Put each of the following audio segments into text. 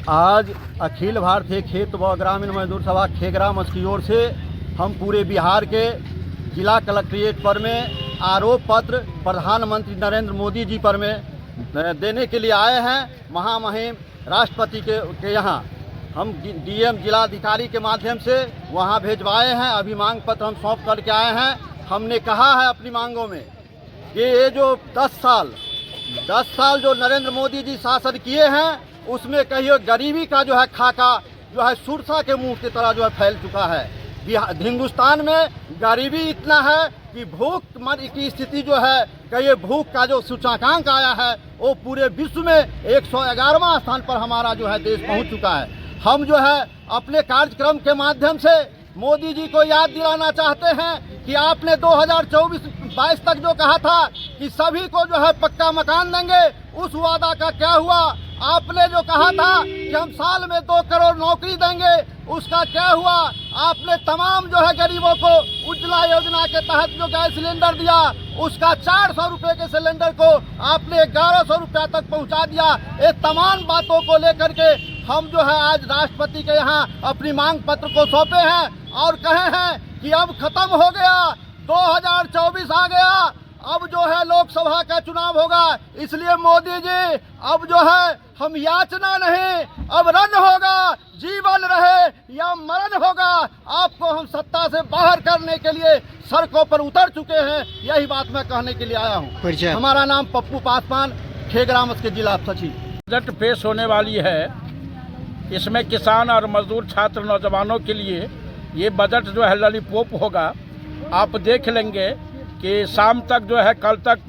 आज अखिल भारतीय खेत व ग्रामीण मजदूर सभा खेग्राम की ओर से हम पूरे बिहार के जिला कलेक्ट्रेट पर में आरोप पत्र प्रधानमंत्री नरेंद्र मोदी जी पर में देने के लिए आए हैं। महामहिम राष्ट्रपति के यहाँ हम डीएम जिलाधिकारी के माध्यम से वहाँ भेजवाए हैं। अभी मांग पत्र हम सौंप करके आए हैं। हमने कहा है अपनी मांगों में कि ये जो 10 साल जो नरेंद्र मोदी जी शासन किए हैं उसमें कहिए गरीबी का जो है खाका जो है सुरसा के मुंह की तरह जो है फैल चुका है। हिंदुस्तान में गरीबी इतना है कि भूख मर की स्थिति जो है कहिए भूख का जो सूचकांक आया है वो पूरे विश्व में 111वां स्थान पर हमारा जो है देश पहुंच चुका है। हम जो है अपने कार्यक्रम के माध्यम से मोदी जी को याद दिलाना चाहते हैं कि आपने 2024-22 तक जो कहा था कि सभी को जो है पक्का मकान देंगे, उस वादा का क्या हुआ? आपने जो कहा था कि हम साल में 2 करोड़ नौकरी देंगे, उसका क्या हुआ? आपने तमाम जो है गरीबों को उज्ज्वला योजना के तहत जो गैस सिलेंडर दिया उसका 400 रुपये के सिलेंडर को आपने 1100 रुपया तक पहुंचा दिया। ये तमाम बातों को लेकर के हम जो है आज राष्ट्रपति के यहाँ अपनी मांग पत्र को सौंपे हैं और कहे हैं कि अब खत्म हो गया, 2024 आ गया, अब जो है लोकसभा का चुनाव होगा। इसलिए मोदी जी अब जो है हम याचना नहीं, अब रण होगा, जीवन रहे या मरण होगा। आपको हम सत्ता से बाहर करने के लिए सड़कों पर उतर चुके हैं। यही बात मैं कहने के लिए आया हूँ। हमारा नाम पप्पू पासवान, खेग्राम के जिला सचिव। बजट पेश होने वाली है। इसमें किसान और मजदूर छात्र नौजवानों के लिए ये बजट जो है लॉलीपॉप होगा। आप देख लेंगे कि शाम तक जो है कल तक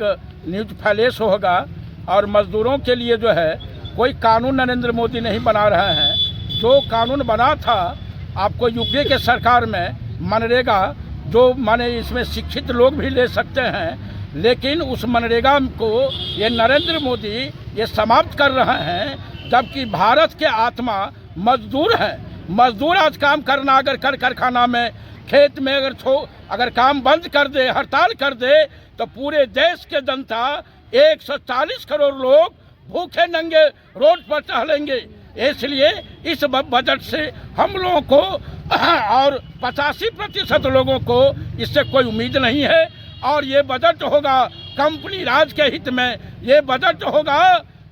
न्यूज फ्लैश होगा और मजदूरों के लिए जो है कोई कानून नरेंद्र मोदी नहीं बना रहे हैं। जो कानून बना था आपको यूपीए के सरकार में मनरेगा, जो माने इसमें शिक्षित लोग भी ले सकते हैं, लेकिन उस मनरेगा को ये नरेंद्र मोदी ये समाप्त कर रहे हैं। जबकि भारत के आत्मा मजदूर हैं। मजदूर आज काम करना अगर कर कारखाना में खेत में अगर काम बंद कर दे, हड़ताल कर दे, तो पूरे देश के जनता 140 करोड़ लोग भूखे नंगे रोड पर टहलेंगे। इसलिए इस बजट से हम लोगों को और 85% लोगों को इससे कोई उम्मीद नहीं है। और ये बजट होगा कंपनी राज के हित में, ये बजट होगा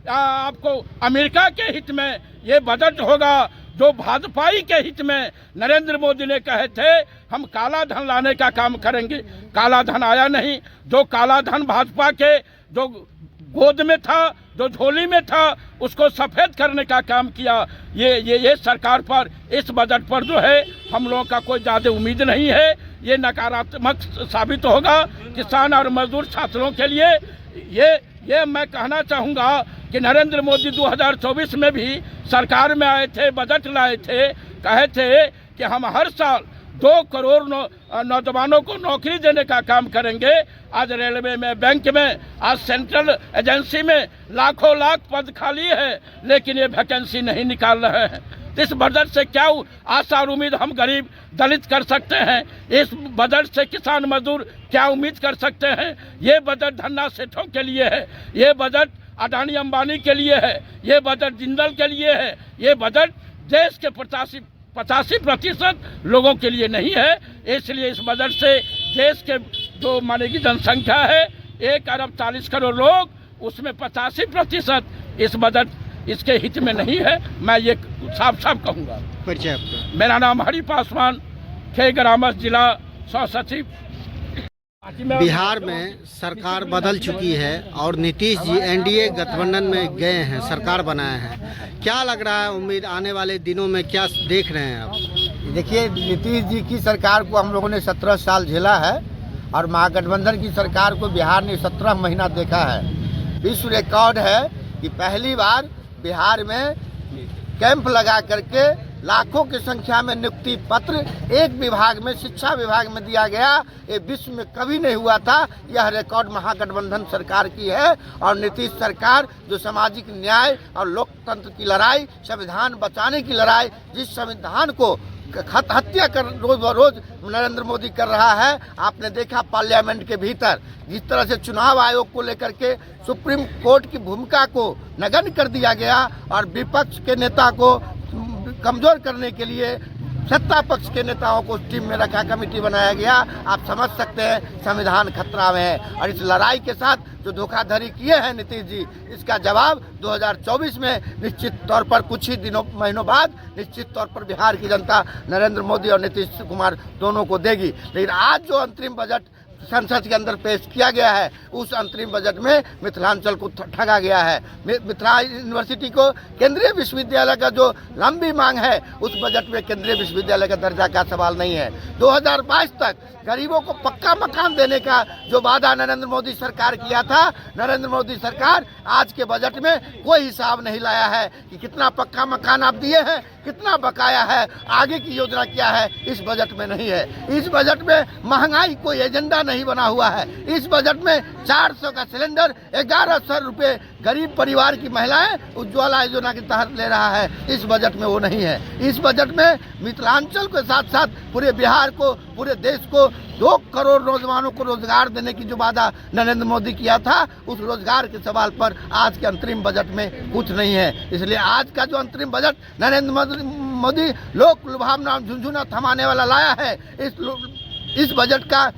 आपको अमेरिका के हित में, ये बजट होगा जो भाजपाई के हित में। नरेंद्र मोदी ने कहे थे हम काला धन लाने का काम करेंगे, काला धन आया नहीं। जो काला धन भाजपा के जो गोद में था, जो झोली में था, उसको सफ़ेद करने का काम किया। ये सरकार पर, इस बजट पर जो है हम लोगों का कोई ज़्यादा उम्मीद नहीं है। ये नकारात्मक साबित होगा किसान और मजदूर छात्रों के लिए। ये मैं कहना चाहूँगा कि नरेंद्र मोदी 2024 में भी सरकार में आए थे, बजट लाए थे, कहे थे कि हम हर साल 2 करोड़ नौजवानों को नौकरी देने का काम करेंगे। आज रेलवे में, बैंक में, आज सेंट्रल एजेंसी में लाखों लाख पद खाली है, लेकिन ये वैकेंसी नहीं निकाल रहे हैं। इस बजट से क्या आशा और उम्मीद हम गरीब दलित कर सकते हैं? इस बजट से किसान मजदूर क्या उम्मीद कर सकते हैं? ये बजट धन्ना सेठों के लिए है, ये बजट अडानी अंबानी के लिए है, ये बजट जिंदल के लिए है, ये बजट देश के 85% लोगों के लिए नहीं है। इसलिए इस बजट से देश के जो माने की जनसंख्या है 1 अरब 40 करोड़ लोग, उसमें 85% इस बजट इसके हित में नहीं है। मैं ये साफ साफ कहूँगा। मेरा नाम हरि पासवान, खेग्राम जिला सचिव। बिहार में सरकार बदल चुकी है और नीतीश जी एनडीए गठबंधन में गए हैं, सरकार बनाए हैं। क्या लग रहा है, उम्मीद आने वाले दिनों में क्या देख रहे हैं आप? देखिए, नीतीश जी की सरकार को हम लोगों ने 17 साल झेला है और महागठबंधन की सरकार को बिहार ने 17 महीना देखा है। विश्व रिकॉर्ड है कि पहली बार बिहार में कैंप लगा करके लाखों की संख्या में नियुक्ति पत्र एक विभाग में, शिक्षा विभाग में दिया गया। ये विश्व में कभी नहीं हुआ था। यह रिकॉर्ड महागठबंधन सरकार की है। और नीतीश सरकार जो सामाजिक न्याय और लोकतंत्र की लड़ाई, संविधान बचाने की लड़ाई, जिस संविधान को हत्या कर रोज बरोज नरेंद्र मोदी कर रहा है। आपने देखा पार्लियामेंट के भीतर जिस तरह से चुनाव आयोग को लेकर के सुप्रीम कोर्ट की भूमिका को नगण्य कर दिया गया और विपक्ष के नेता को कमजोर करने के लिए सत्ता पक्ष के नेताओं को टीम में रखा, कमेटी बनाया गया। आप समझ सकते हैं संविधान खतरा में है। और इस लड़ाई के साथ जो धोखाधड़ी किए हैं नीतीश जी, इसका जवाब 2024 में निश्चित तौर पर कुछ ही महीनों बाद निश्चित तौर पर बिहार की जनता नरेंद्र मोदी और नीतीश कुमार दोनों को देगी। लेकिन आज जो अंतरिम बजट संसद के अंदर पेश किया गया है, उस अंतरिम बजट में मिथिलांचल को ठगा गया है। मिथिला यूनिवर्सिटी को केंद्रीय विश्वविद्यालय का जो लंबी मांग है, उस बजट में केंद्रीय विश्वविद्यालय का दर्जा का सवाल नहीं है। 2022 तक गरीबों को पक्का मकान देने का जो वादा नरेंद्र मोदी सरकार किया था, नरेंद्र मोदी सरकार आज के बजट में कोई हिसाब नहीं लाया है कि कितना पक्का मकान आप दिए हैं, कितना बकाया है, आगे की योजना क्या है, इस बजट में नहीं है। इस बजट में महंगाई कोई एजेंडा नहीं बना हुआ है। इस बजट में 400 का सिलेंडर 1100 रुपये गरीब परिवार की महिलाएं उज्ज्वला योजना के तहत ले रहा है। इस बजट में वो नहीं है। इस बजट में मिथिलांचल के साथ साथ पूरे बिहार को, पूरे देश को 2 करोड़ नौजवानों को रोजगार देने की जो वादा नरेंद्र मोदी किया था, उस रोजगार के सवाल पर आज के अंतरिम बजट में कुछ नहीं है। इसलिए आज का जो अंतरिम बजट नरेंद्र मोदी लोक लुभावना झुंझुना थमाने वाला लाया है, इस बजट का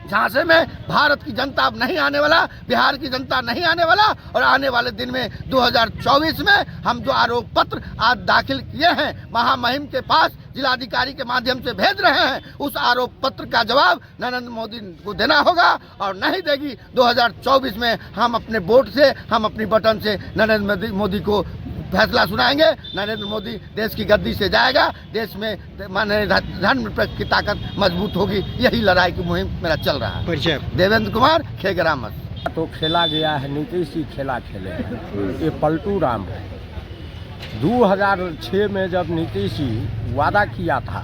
झांसे में भारत की जनता अब नहीं आने वाला, बिहार की जनता नहीं आने वाला। और आने वाले दिन में 2024 में हम जो आरोप पत्र आज दाखिल किए हैं, महामहिम के पास जिलाधिकारी के माध्यम से भेज रहे हैं, उस आरोप पत्र का जवाब नरेंद्र मोदी को देना होगा। और नहीं देगी 2024 में हम अपने वोट से, हम अपनी बटन से नरेंद्र मोदी को फैसला सुनाएंगे। नरेंद्र मोदी देश की गद्दी से जाएगा, देश में माननीय धर्म की ताकत मजबूत होगी। यही लड़ाई की मुहिम मेरा चल रहा है। देवेंद्र कुमार, खेगराम। तो खेला गया है, नीतीश जी खेला खेले हैं, ये पलटू राम है। 2006 में जब नीतीश जी वादा किया था,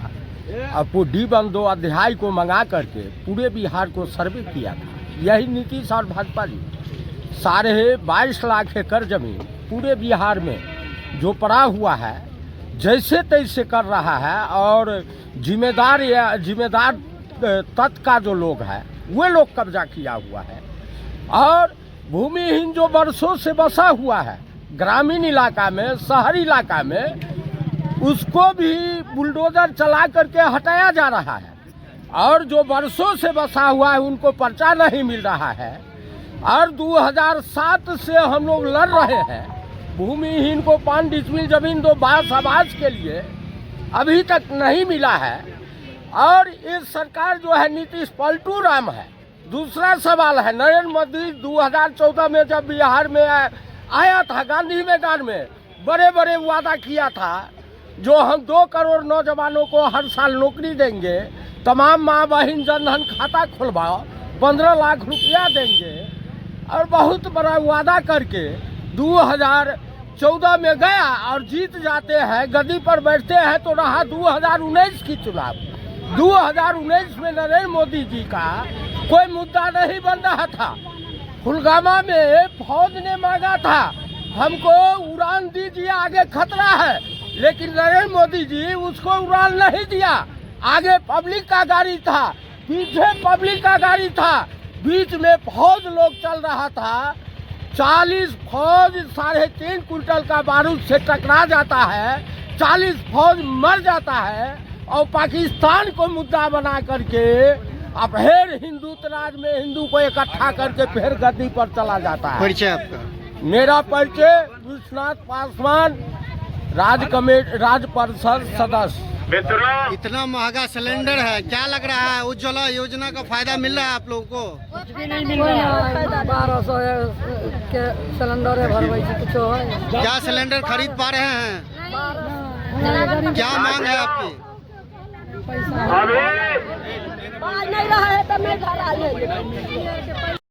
अब वो D1 अध्याय को मंगा करके पूरे बिहार को सर्वे किया था, यही नीतीश और भाजपा जी 22.5 लाख एकड़ जमीन पूरे बिहार में जो पड़ा हुआ है जैसे तैसे कर रहा है। और जिम्मेदार तत्व का जो लोग है, वे लोग कब्जा किया हुआ है। और भूमिहीन जो वर्षों से बसा हुआ है ग्रामीण इलाका में, शहरी इलाका में, उसको भी बुलडोजर चला करके हटाया जा रहा है। और जो वर्षों से बसा हुआ है उनको पर्चा नहीं मिल रहा है। और 2007 से हम लोग लड़ रहे हैं, भूमिहीन को 5 डिसमिल जमीन दो बास आवास के लिए, अभी तक नहीं मिला है। और ये सरकार जो है नीतीश पलटू राम है। दूसरा सवाल है, नरेंद्र मोदी 2014 में जब बिहार में आया था, गांधी मैदान में बड़े बड़े वादा किया था, जो हम 2 करोड़ नौजवानों को हर साल नौकरी देंगे, तमाम माँ बहन जनधन खाता खुलवाओ, 15 लाख रुपया देंगे, और बहुत बड़ा वादा करके 2014 में गया और जीत जाते हैं, गद्दी पर बैठते हैं। तो रहा 2019 की चुनाव। 2019 में नरेंद्र मोदी जी का कोई मुद्दा नहीं बन रहा था। कुलगामा में फौज ने मांगा था हमको उड़ान दीजिए, आगे खतरा है, लेकिन नरेंद्र मोदी जी उसको उड़ान नहीं दिया। आगे पब्लिक का गाड़ी था, पीछे पब्लिक का गाड़ी था, बीच में फौज लोग चल रहा था। 40 फौज 3.5 कुंटल का बारूद से टकरा जाता है, 40 फौज मर जाता है। और पाकिस्तान को मुद्दा बना करके अब फिर हिंदुत्व राज में हिंदू को इकट्ठा करके फिर गद्दी पर चला जाता है। परिचय आपका? मेरा परिचय विश्वनाथ पासवान, राज्य परिषद सदस्य। इतना महंगा सिलेंडर है, क्या लग रहा है उज्ज्वला योजना का फायदा मिल रहा है आप लोगों को? कुछ भी नहीं मिल रहा है। 1200 के सिलेंडर है, भरवाई कुछ है। क्या सिलेंडर खरीद पा रहे हैं? क्या मांग है आपकी? पैसा नहीं रहा है तो मैं घर आ जाइए।